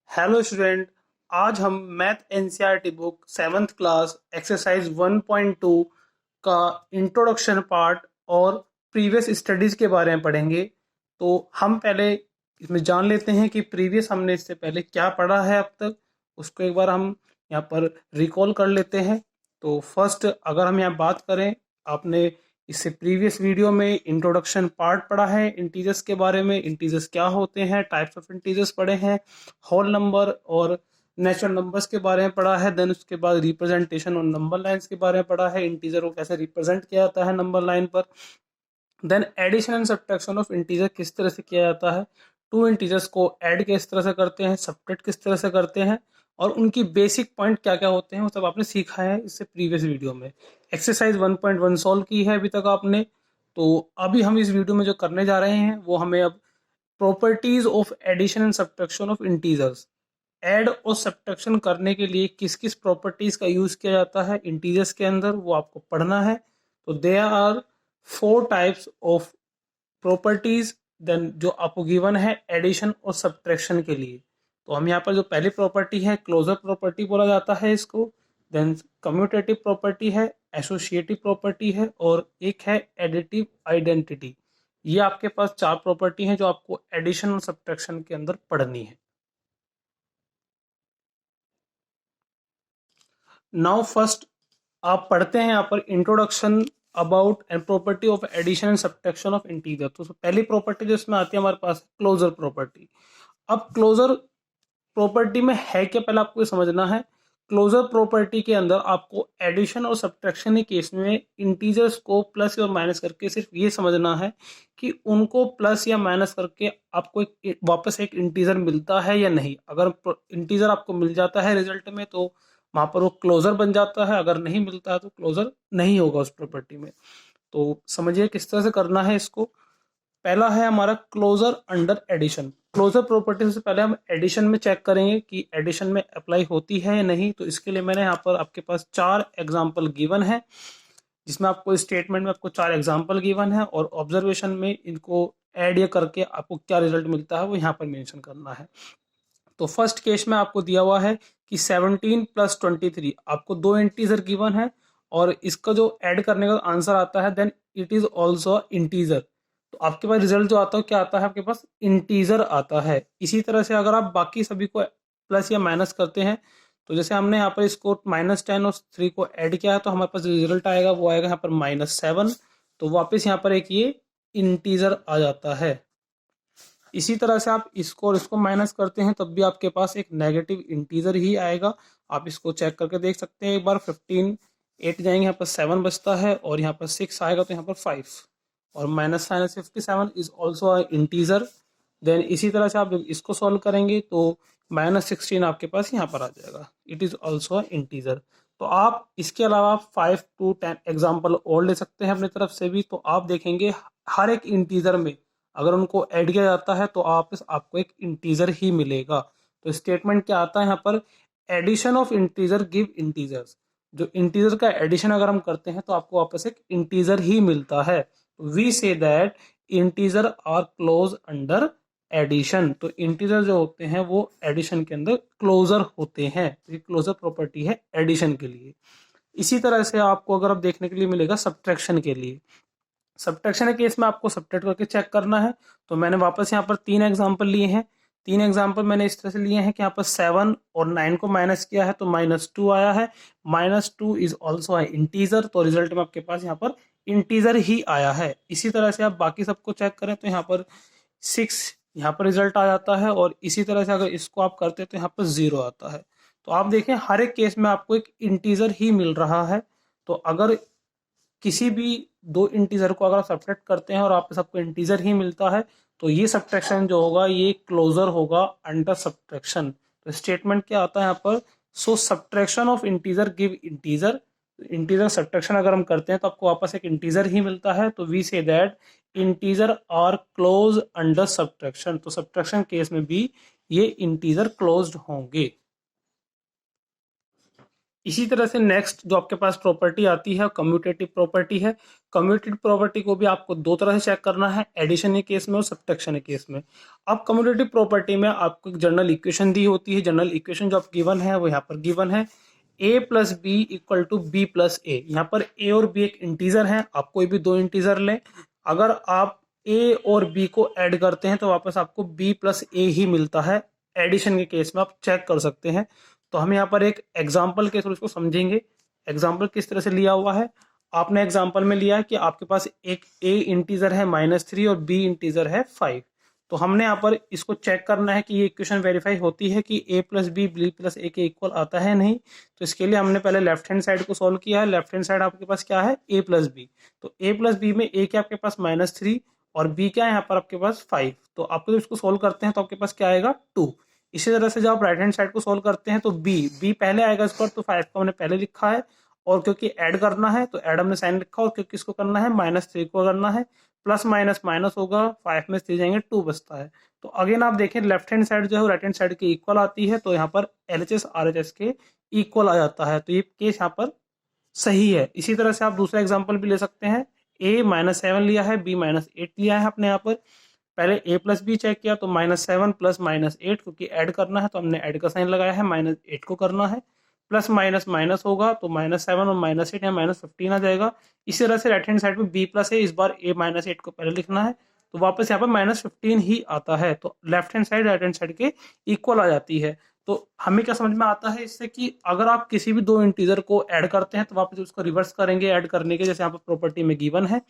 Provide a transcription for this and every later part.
Hello student. आज हम math NCERT book seventh class exercise 1.2 का इंट्रोडक्शन पार्ट और प्रीवियस स्टडीज के बारे में पढ़ेंगे। तो हम पहले इसमें जान लेते हैं कि प्रीवियस हमने इससे पहले क्या पढ़ा है अब तक। उसको एक बार हम यहाँ पर रिकॉल कर लेते हैं। तो फर्स्ट अगर हम यहाँ बात करें, आपने इससे प्रीवियस वीडियो में इंट्रोडक्शन पार्ट पढ़ा है इंटीजर्स के बारे में। इंटीजर्स क्या होते हैं, टाइप्स ऑफ इंटीजर्स पढ़े हैं, होल नंबर और नेचुरल नंबर्स के बारे में पढ़ा है। देन उसके बाद रिप्रेजेंटेशन और नंबर लाइंस के बारे में पढ़ा है, इंटीजर को कैसे रिप्रेजेंट किया जाता है नंबर लाइन पर। Then addition and subtraction of integer किस तरह से किया जाता है, टू इंटीजर्स को ऐड किस तरह से करते हैं, सब्ट्रैक्ट किस तरह से करते हैं, और उनकी बेसिक पॉइंट क्या क्या होते हैं, वो सब आपने सीखा है इससे प्रीवियस वीडियो में। एक्सरसाइज 1.1 सॉल्व की है अभी तक आपने। तो अभी हम इस वीडियो में जो करने जा रहे हैं वो हमें अब properties of addition and subtraction of integers, add और सब्ट्रैक्शन करने के लिए किस किस प्रॉपर्टीज का यूज किया जाता है इंटीजर्स के अंदर, वो आपको पढ़ना है। तो there are 4 types of properties then जो आपको गिवन है एडिशन और सब्ट्रैक्शन के लिए। तो हम यहाँ पर जो पहली प्रॉपर्टी है क्लोजर प्रॉपर्टी बोला जाता है इसको। देन कम्यूटेटिव प्रॉपर्टी है, एसोसिएटिव प्रॉपर्टी है, और एक है एडिटिव आइडेंटिटी। ये आपके पास 4 प्रॉपर्टी हैं जो आपको एडिशन और सब्ट्रैक्शन के अंदर पढ़नी है। नाउ फर्स्ट आप पढ़ते हैं यहाँ पर introduction about and property of addition and subtraction of integer. तो पहली प्रॉपर्टी जो इसमें आती है हमारे पास क्लोजर प्रॉपर्टी। अब क्लोजर प्रॉपर्टी में है क्या, पहले आपको ये समझना है। क्लोजर प्रॉपर्टी के अंदर आपको एडिशन और सब्ट्रैक्शन के केस में इंटीजर्स को प्लस और माइनस करके सिर्फ ये समझना है कि उनको प्लस या माइनस करके आपको वापस एक इंटीजर मिलता है या नहीं। अगर इंटीजर आपको मिल जाता है रिजल्ट में तो वहां पर वो क्लोजर बन जाता है, अगर नहीं मिलता है तो क्लोजर नहीं होगा उस प्रॉपर्टी में। तो समझिए किस तरह से करना है इसको। पहला है हमारा closure under addition. Closure property से पहले हम एडिशन में चेक करेंगे कि एडिशन में अप्लाई होती है या नहीं। तो इसके लिए मैंने यहाँ पर आपके पास 4 एग्जाम्पल गिवन है, जिसमें आपको स्टेटमेंट में आपको 4 एग्जाम्पल गिवन है और ऑब्जर्वेशन में इनको ऐड या करके आपको क्या रिजल्ट मिलता है वो यहाँ पर मेंशन करना है। तो फर्स्ट केस में आपको दिया हुआ है कि 17 + 23, आपको 2 इंटीजर गिवन है और इसका जो ऐड करने का आंसर आता है then it is also integer. तो आपके पास रिजल्ट जो आता है क्या आता है, आपके पास इंटीजर आता है। इसी तरह से अगर आप बाकी सभी को प्लस या माइनस करते हैं, तो जैसे हमने यहाँ पर इसको -10 और 3 को ऐड किया है तो हमारे पास रिजल्ट आएगा वो आएगा यहाँ पर -7। तो वापस यहाँ पर एक ये इंटीजर आ जाता है। इसी तरह से आप इसको और इसको माइनस करते हैं तब भी आपके पास एक नेगेटिव इंटीजर ही आएगा। आप इसको चेक करके देख सकते हैं एक बार। 15 8 जाएंगे, यहाँ पर 7 बचता है और यहाँ पर 6 आएगा तो यहाँ पर 5, और -57 इज ऑल्सो इंटीजर। देन इसी तरह से आप जब इसको सॉल्व करेंगे तो -16 आपके पास यहाँ पर आ जाएगा, इट इज ऑल्सो इंटीजर। तो आप इसके अलावा 5 to 10 एग्जाम्पल और ले सकते हैं अपनी तरफ से भी। तो आप देखेंगे हर एक इंटीजर में अगर उनको ऐड किया जाता है तो आपको एक इंटीजर ही मिलेगा। तो स्टेटमेंट क्या आता है यहाँ पर, addition of integer give integers. जो इंटीजर का एडिशन अगर हम करते हैं तो आपको वापस एक इंटीजर ही मिलता है। We say that integer are close under addition. तो इंटीजर जो होते हैं वो एडिशन के अंदर क्लोजर होते हैं। तो ये क्लोजर प्रॉपर्टी है एडिशन के लिए। इसी तरह से आपको अगर आप देखने के लिए मिलेगा सब्ट्रैक्शन के लिए। सब्ट्रैक्शन के केस में आपको सब्ट्रैक्ट करके चेक करना है। तो मैंने वापस यहाँ पर 3 एग्जाम्पल लिए हैं। 3 एग्जाम्पल मैंने इस तरह से लिए हैं कि यहाँ पर 7 और 9 को माइनस किया है तो -2 आया है। -2 इज ऑल्सो इंटीजर, तो रिजल्ट में आपके पास यहाँ पर इंटीजर ही आया है। इसी तरह से आप बाकी सबको चेक करें तो यहाँ पर 6 यहाँ पर रिजल्ट आ जाता है, और इसी तरह से अगर इसको आप करते हैं तो यहाँ पर 0 आता है। तो आप देखें हर एक केस में आपको एक इंटीजर ही मिल रहा है। तो अगर किसी भी 2 इंटीजर को अगर आप सब्ट्रैक्ट करते हैं और आपको सबको इंटीजर ही मिलता है तो ये सब्ट्रैक्शन जो होगा ये क्लोजर होगा अंडर सब्ट्रैक्शन। तो स्टेटमेंट क्या आता है यहाँ पर, so subtraction of integer give integer. Integer subtraction अगर हम करते हैं तो आपको वापस एक इंटीजर ही मिलता है। तो we say that integer are close under subtraction. तो सब्ट्रैक्शन केस में भी ये इंटीजर क्लोज्ड होंगे। इसी तरह से नेक्स्ट जो आपके पास प्रॉपर्टी आती है कम्यूटेटिव प्रॉपर्टी है। कम्यूटेटिव प्रॉपर्टी को भी आपको दो तरह से चेक करना है, एडिशन के केस में और सब्ट्रैक्शन के केस में। अब कम्यूटेटिव प्रॉपर्टी में आपको एक जनरल इक्वेशन दी होती है, जनरल इक्वेशन जो आप गिवन है वो यहाँ पर गिवन है a plus B equal to B plus A. यहाँ पर a और b एक इंटीजर है, आप कोई भी दो इंटीजर लें, अगर आप a और b को ऐड करते हैं तो वापस आपको b प्लस ए ही मिलता है। एडिशन के केस में आप चेक कर सकते हैं। तो हम यहाँ पर एक एग्जाम्पल के थ्रू इसको समझेंगे। एग्जाम्पल किस तरह से लिया हुआ है, आपने एग्जाम्पल में लिया है कि आपके पास एक a इंटीजर है -3 और b इंटीजर है 5। तो हमने यहाँ पर इसको चेक करना है कि ये इक्वेशन वेरीफाई होती है कि a प्लस बी प्लस ए के इक्वल आता है नहीं। तो इसके लिए हमने पहले लेफ्ट हैंड साइड को सॉल्व किया है। लेफ्ट हैंड साइड आपके पास क्या है, a प्लस बी। तो a प्लस बी में a क्या आपके पास -3 और b क्या है यहाँ पर आपके पास 5। तो आपको जब इसको सोल्व करते हैं तो आपके पास क्या आएगा 2। इसी तरह से जब आप राइट हैंड साइड को सोल्व करते हैं तो b पहले आएगा इस पर, तो 5 को हमने पहले लिखा है और क्योंकि ऐड करना है तो ऐड हमने साइन लिखा और क्योंकि इसको करना है -3 को करना है, प्लस माइनस माइनस होगा, 5 में 3 जाएंगे 2 बचता है। तो अगेन आप देखें लेफ्ट हैंड साइड जो है राइट हैंड साइड के इक्वल आती है, तो यहाँ पर LHS RHS के इक्वल आ जाता है। तो ये केस यहाँ पर सही है। इसी तरह से आप दूसरा एग्जाम्पल भी ले सकते हैं, a -7 लिया है, b -8 लिया है आपने यहाँ पर। पहले a प्लस बी चेक किया तो -7 प्लस -8, क्योंकि ऐड करना है तो हमने ऐड का साइन लगाया है, -8 को करना है, प्लस माइनस माइनस होगा तो -7 और -8 या -15 आ जाएगा। इसी तरह से राइट हैंड साइड में b प्लस है, इस बार a -8 को पहले लिखना है तो वापस यहाँ पर -15 ही आता है। तो left hand side right hand side के इक्वल आ जाती है। तो हमें क्या समझ में आता है इससे कि अगर आप किसी भी दो इंटीजर को ऐड करते हैं तो वापस उसको रिवर्स करेंगे ऐड करने के, जैसे यहाँ पर प्रॉपर्टी में गिवन है,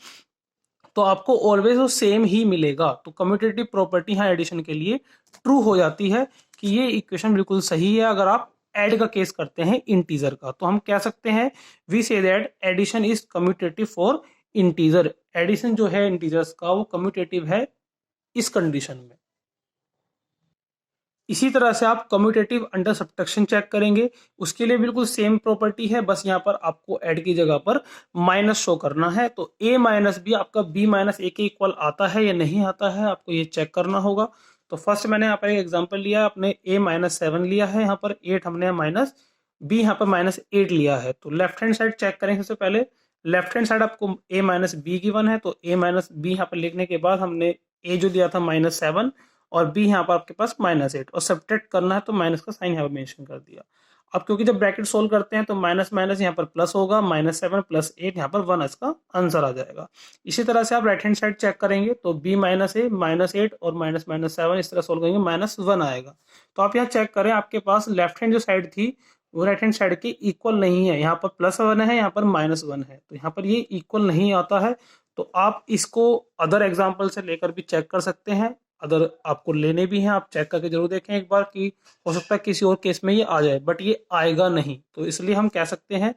तो आपको ऑलवेज वो सेम ही मिलेगा। तो कम्यूटेटिव प्रॉपर्टी यहाँ एडिशन के लिए ट्रू हो जाती है कि ये इक्वेशन बिल्कुल सही है अगर आप ऐड का केस करते हैं इंटीजर का। तो हम कह सकते हैं we say that addition is commutative for integer. Addition जो है इंटीजर्स का वो कम्यूटेटिव है इस कंडीशन में। इसी तरह से आप कम्यूटेटिव अंडर सब्ट्रैक्शन चेक करेंगे, उसके लिए बिल्कुल सेम प्रॉपर्टी है, बस यहाँ पर आपको ऐड की जगह पर माइनस शो करना है। तो a माइनस बी आपका b माइनस ए के इक्वल आता है या नहीं आता है, आपको ये चेक करना होगा। तो फर्स्ट मैंने यहाँ पर एक एग्जांपल लिया, आपने a -7 लिया है, यहाँ पर 8 हमने माइनस b यहाँ पर -8 लिया है। तो लेफ्ट हैंड साइड चेक करेंगे सबसे पहले। लेफ्ट हैंड साइड आपको a माइनस बी गिवन है, तो a माइनस बी यहाँ पर लिखने के बाद हमने a जो दिया था -7 और b यहाँ पर आपके पास -8 और सब्ट्रैक्ट करना है तो माइनस का साइन यहाँ पर मेंशन कर दिया। अब क्योंकि जब ब्रैकेट सोल्व करते हैं तो माइनस माइनस यहाँ पर प्लस होगा, -7 प्लस 8 यहाँ पर 1 इसका आंसर आ जाएगा। इसी तरह से आप राइट हैंड साइड चेक करेंगे तो b -a -8 और -7 इस तरह सोल्व करेंगे -1 आएगा। तो आप यहाँ चेक करें, आपके पास लेफ्ट हैंड जो साइड थी वो राइट हैंड साइड के इक्वल नहीं है, यहाँ पर +1 है, यहाँ पर -1 है, तो यहाँ पर ये इक्वल नहीं आता है। तो आप इसको अदर एग्जाम्पल से लेकर भी चेक कर सकते हैं, अगर आपको लेने भी हैं आप चेक करके जरूर देखें एक बार कि हो सकता है किसी और केस में ये आ जाए, बट ये आएगा नहीं। तो इसलिए हम कह सकते हैं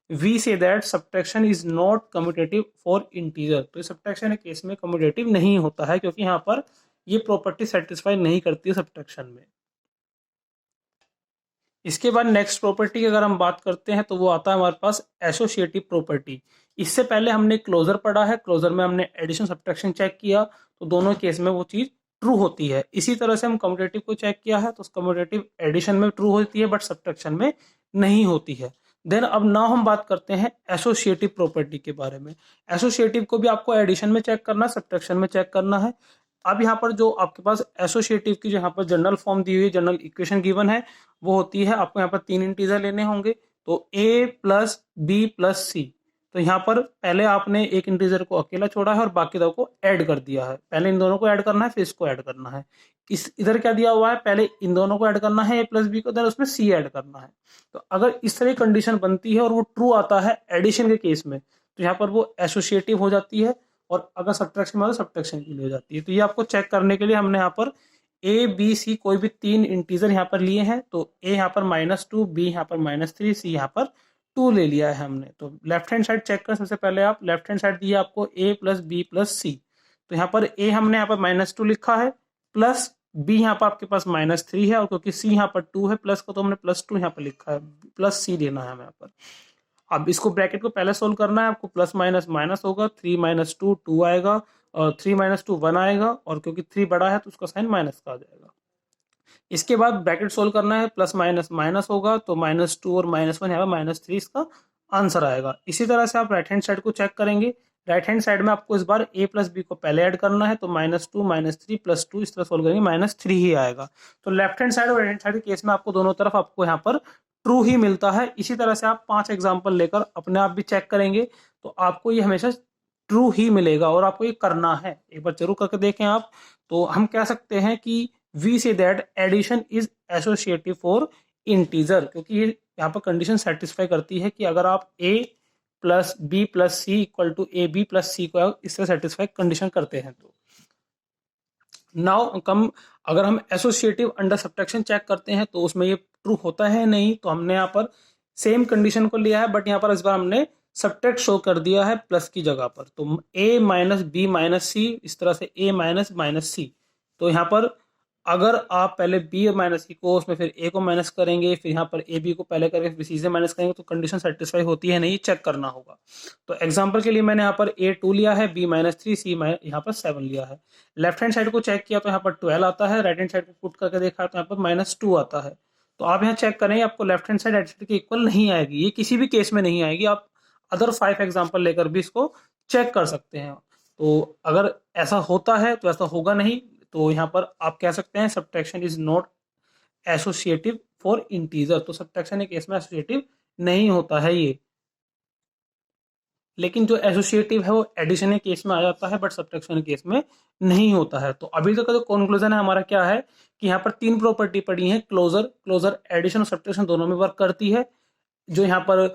we say that subtraction is not commutative for integer. तो सब्ट्रैक्शन के केस में कम्यूटेटिव नहीं होता है क्योंकि यहाँ पर ये प्रॉपर्टी सेटिस्फाई नहीं करती है सब्ट्रैक्शन में। इसके बाद नेक्स्ट प्रॉपर्टी की अगर हम बात करते हैं तो वो आता है हमारे पास एसोसिएटिव प्रॉपर्टी। इससे पहले हमने क्लोजर पढ़ा है, क्लोजर में हमने एडिशन सब्ट्रैक्शन चेक किया, तो दोनों केस में वो चीज ट्रू होती है। इसी तरह से हम कम्यूटेटिव को चेक किया है तो कम्यूटेटिव एडिशन में ट्रू होती है बट सब्ट्रैक्शन में नहीं होती है। देन अब ना हम बात करते हैं एसोसिएटिव प्रॉपर्टी के बारे में। एसोसिएटिव को भी आपको एडिशन में चेक करना है, सब्ट्रैक्शन में चेक करना है। अब यहाँ पर जो आपके पास एसोसिएटिव की जो यहाँ पर जनरल फॉर्म दी हुई है, जनरल इक्वेशन गिवन है, वो होती है आपको यहाँ पर 3 इंटीजर लेने होंगे, तो a प्लस बी प्लस सी। तो यहाँ पर पहले आपने एक इंटीजर को अकेला छोड़ा है और बाकी दो को ऐड कर दिया है। पहले इन दोनों को ऐड करना है फिर इसको ऐड करना है। इस इधर क्या दिया हुआ है, पहले इन दोनों को ऐड करना है a प्लस बी को, देन उसमें c ऐड करना है। तो अगर इस तरह कंडीशन बनती है और वो ट्रू आता है एडिशन के केस में, तो यहाँ पर वो एसोसिएटिव हो जाती है, और अगर सब्ट्रैक्शन में तो सब्ट्रैक्शन के लिए हो जाती है। तो ये आपको चेक करने के लिए हमने यहाँ पर ए बी सी कोई भी 3 इंटीजर यहाँ पर लिए हैं, तो ए यहाँ पर -2, बी यहाँ पर -3, सी यहाँ पर 2 ले लिया है हमने। तो लेफ्ट हैंड साइड चेक करें सबसे पहले आप। लेफ्ट हैंड साइड दी है आपको a प्लस बी प्लस सी, तो यहाँ पर a हमने यहाँ पर -2 लिखा है, प्लस b यहाँ पर आपके पास -3 है, और क्योंकि c यहाँ पर 2 है प्लस को, तो हमने +2 यहाँ पर लिखा है, प्लस c लेना है हमें यहाँ पर। अब इसको ब्रैकेट को पहले सोल्व करना है, आपको प्लस माइनस माइनस होगा, 3 - 2 2 आएगा, और 3 - 2 1 आएगा, और क्योंकि 3 बड़ा है तो उसका साइन माइनस का आ जाएगा। इसके बाद ब्रैकेट सोल्व करना है, प्लस माइनस माइनस होगा तो -2 और -1 यहाँ पर -3 इसका आंसर आएगा। इसी तरह से आप राइट हैंड साइड को चेक करेंगे। राइट हैंड साइड में आपको इस बार a प्लस बी को पहले ऐड करना है, तो -2 -3 +2 इस तरह सोल्व करेंगे, -3 ही आएगा। तो लेफ्ट हैंड साइड और राइट हैंड साइड के केस में आपको दोनों तरफ आपको यहाँ पर ट्रू ही मिलता है। इसी तरह से आप 5 एग्जाम्पल लेकर अपने आप भी चेक करेंगे तो आपको ये हमेशा ट्रू ही मिलेगा और आपको ये करना है, एक बार जरूर करके देखें आप। तो हम कह सकते हैं कि we say that addition is associative for integer, क्योंकि ये यहाँ पर कंडीशन सेटिस्फाई करती है कि अगर आप a plus B plus C equal to A B plus C को इससे सेटिस्फाई कंडीशन करते हैं। तो नाउ कम अगर हम एसोसिएटिव अंडर सब्ट्रैक्शन चेक करते हैं तो उसमें ये ट्रू होता है नहीं, तो हमने यहाँ पर सेम कंडीशन को लिया है, बट यहाँ पर इस बार हमने सब्ट्रैक्ट शो कर दिया है प्लस की जगह पर। तो a माइनस बी माइनस सी, इस तरह से a माइनस माइनस सी। तो यहाँ पर अगर आप पहले b और माइनस सी को उसमें फिर a को माइनस करेंगे, फिर यहाँ पर a b को पहले करके फिर c से माइनस करेंगे, तो कंडीशन सेटिस्फाई होती है नहीं, चेक करना होगा। तो एग्जांपल के लिए मैंने यहाँ पर a2 लिया है, b -3, c यहाँ पर 7 लिया है। लेफ्ट हैंड साइड को चेक किया तो यहाँ पर 12 आता है, राइट हैंड साइड को पुट करके देखा तो यहाँ पर -2 आता है। तो आप यहाँ चेक करें, आपको left hand side right side के इक्वल नहीं आएगी, ये किसी भी केस में नहीं आएगी। आप अदर 5 एग्जाम्पल लेकर भी इसको चेक कर सकते हैं। तो अगर ऐसा होता है तो ऐसा होगा नहीं, तो यहाँ पर आप कह सकते हैं subtraction is not associative for integer. तो सब्ट्रैक्शन के केस में एसोसिएटिव नहीं होता है ये, लेकिन जो एसोसिएटिव है वो एडिशन के केस में आ जाता है, बट सब्ट्रैक्शन के केस में नहीं होता है। तो अभी तक का जो कंक्लूजन है हमारा क्या है कि यहाँ पर 3 प्रॉपर्टी पड़ी है, क्लोजर एडिशन और सब्ट्रैक्शन दोनों में वर्क करती है। जो यहाँ पर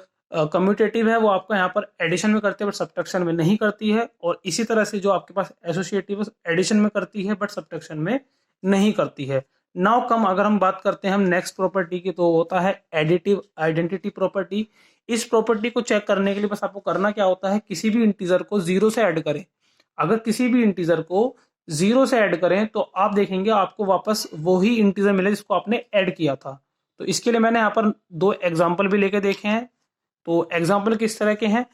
कम्यूटेटिव है वो आपको यहाँ पर एडिशन में करती है बट सब्ट्रैक्शन में नहीं करती है, और इसी तरह से जो आपके पास एसोसिएटिव एडिशन में करती है बट सब्ट्रैक्शन में नहीं करती है। नाउ कम अगर हम बात करते हैं हम नेक्स्ट प्रॉपर्टी की, तो होता है एडिटिव आइडेंटिटी प्रॉपर्टी। इस प्रॉपर्टी को चेक करने के लिए बस आपको करना क्या होता है, किसी भी इंटीजर को 0 से ऐड करें। अगर किसी भी इंटीजर को 0 से ऐड करें तो आप देखेंगे आपको वापस वही इंटीजर मिले जिसको आपने ऐड किया था। तो इसके लिए मैंने यहाँ पर 2 एग्जाम्पल भी लेके देखे हैं। तो एग्जाम्पल किस तरह के हैं,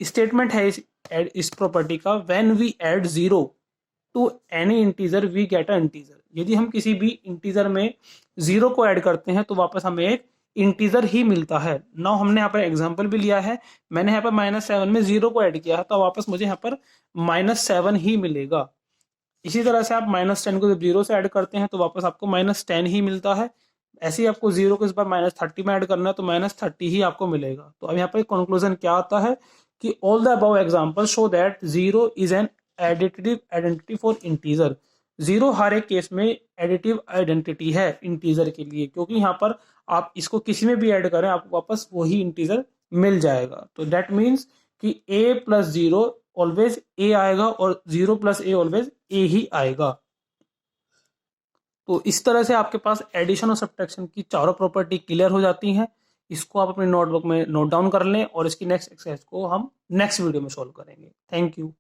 स्टेटमेंट है इस प्रॉपर्टी का, when we add 0 to any integer we get a integer. यदि हम किसी भी इंटीजर में 0 को ऐड करते हैं तो वापस हमें एक इंटीजर ही मिलता है। नाउ हमने यहाँ पर एग्जाम्पल भी लिया है, मैंने यहाँ पर -7 में 0 को ऐड किया है तो वापस मुझे यहाँ पर -7 ही मिलेगा। इसी तरह से आप -10 को जब 0 से ऐड करते हैं तो वापस आपको -10 ही मिलता है। ऐसे ही आपको 0 को इस बार -30 में ऐड करना है तो -30 ही आपको मिलेगा। तो अब यहाँ पर कंक्लूजन क्या आता है कि all the above example show that 0 is an additive identity for integer. 0 हर एक केस में एडिटिव आइडेंटिटी है इंटीजर के लिए, क्योंकि यहाँ पर आप इसको किसी में भी ऐड करें आपको वापस वही इंटीजर मिल जाएगा। तो दैट मीन्स कि a प्लस 0 ऑलवेज a आएगा और 0 प्लस a ऑलवेज a ही आएगा। तो इस तरह से आपके पास एडिशन और सब्ट्रैक्शन की चारों प्रॉपर्टी क्लियर हो जाती हैं। इसको आप अपने नोटबुक में नोट डाउन कर लें और इसकी नेक्स्ट एक्सरसाइज को हम नेक्स्ट वीडियो में सॉल्व करेंगे। Thank you.